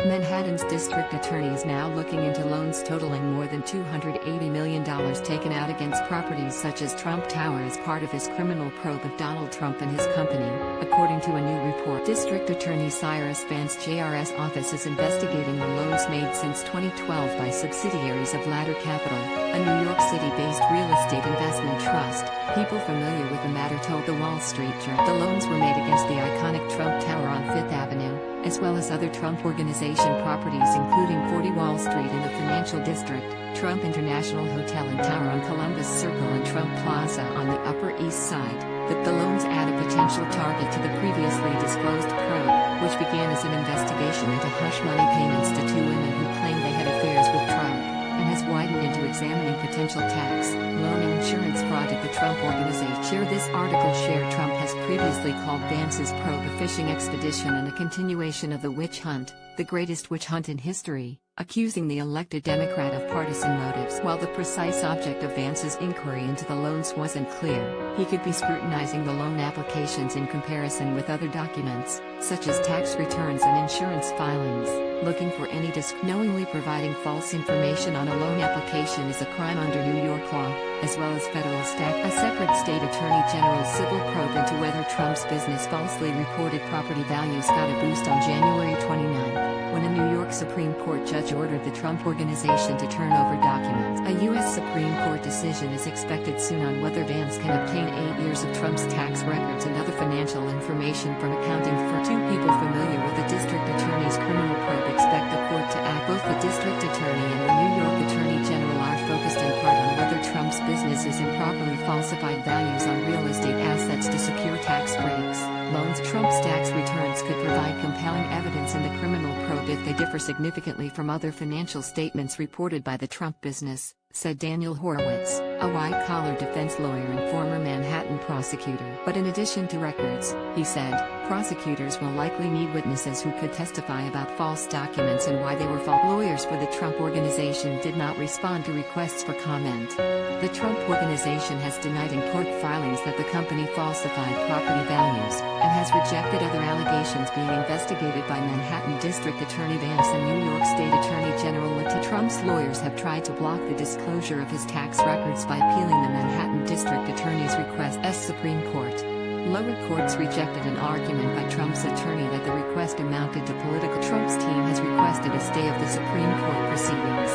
Manhattan's district attorney is now looking into loans totaling more than $280 million taken out against properties such as Trump Tower as part of his criminal probe of Donald Trump and his company, according to a new report. District Attorney Cyrus Vance's JRS office is investigating the loans made since 2012 by subsidiaries of Ladder Capital, a New York City-based real estate investment trust. People familiar with the matter told the Wall Street Journal the loans were made against the iconic Trump Tower on Fifth Avenue, as well as other Trump Organization properties including 40 Wall Street in the Financial District, Trump International Hotel and Tower on Columbus Circle and Trump Plaza on the Upper East Side. The loans add a potential target to the previously disclosed probe, which began as an investigation into hush money payments to two women who claimed they had affairs with Trump, and has widened into examining potential tax, loan and insurance fraud at the Trump Organization. This article shared Trump has previously called Vance's probe a fishing expedition and a continuation of the witch hunt, the greatest witch hunt in history, accusing the elected Democrat of partisan motives. While the precise object of Vance's inquiry into the loans wasn't clear, he could be scrutinizing the loan applications in comparison with other documents, such as tax returns and insurance filings, looking for any knowingly providing false information on a loan application is a crime under New York law, as well as federal statute. A separate state attorney general's civil probe into whether Trump's business falsely reported property values got a boost on January 29, when a New York Supreme Court judge ordered the Trump Organization to turn over documents. A U.S. Supreme Court decision is expected soon on whether Vance can obtain 8 years of Trump's tax records and other financial information from accounting firms. Two people familiar with the district attorney's criminal probe expect the court to act. Both the district attorney and the New York Attorney General are focused in part on whether Trump's businesses improperly falsified values on real estate assets to secure tax breaks, loans. Trump's tax returns could provide compelling evidence in the criminal probe if they differ significantly from other financial statements reported by the Trump business, said Daniel Horowitz, a white-collar defense lawyer and former Manhattan prosecutor. But in addition to records, he said, prosecutors will likely need witnesses who could testify about false documents and why they were false. Lawyers for the Trump Organization did not respond to requests for comment. The Trump Organization has denied in court filings that the company falsified property values, and has rejected other allegations being investigated by Manhattan District Attorney Vance and New York State Attorney General Letitia. Trump's lawyers have tried to block the disclosure of his tax records by appealing the Manhattan District Attorney's request to the Supreme Court. Lower courts rejected an argument by Trump's attorney that the request amounted to political. Trump's team has requested a stay of the Supreme Court proceedings.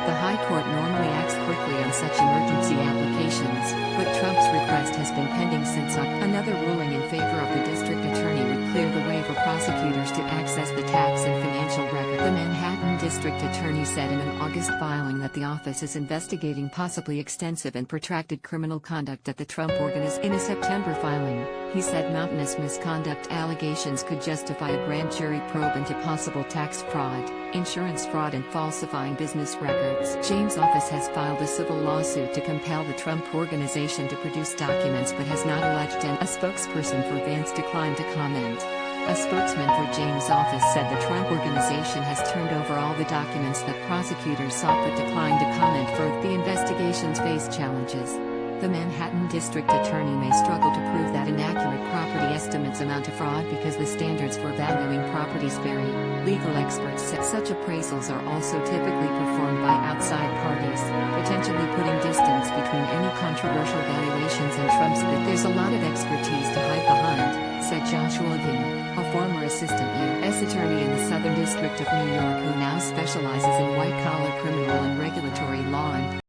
The High Court normally acts quickly on such emergency applications, but Trump's request has been pending since another ruling in favor of the district attorney would clear the way for prosecutors to access the tax and financial record. The Manhattan district attorney said in an August filing that the office is investigating possibly extensive and protracted criminal conduct at the Trump Organization. In a September filing, he said mountainous misconduct allegations could justify a grand jury probe into possible tax fraud, insurance fraud and falsifying business records. James' office has filed a civil lawsuit to compel the Trump Organization to produce documents but has not alleged a spokesperson for Vance declined to comment. A spokesman for James' office said the Trump Organization has turned over all the documents that prosecutors sought but declined to comment for the investigations face challenges. The Manhattan District Attorney may struggle to prove that inaccurate property estimates amount to fraud because the standards for valuing properties vary. Legal experts said such appraisals are also typically performed by outside parties, potentially putting distance between any controversial valuations and Trump's. But there's a lot of expertise to hide behind, said Joshua Levine, a former assistant U.S. attorney in the Southern District of New York who now specializes in white-collar criminal and regulatory law and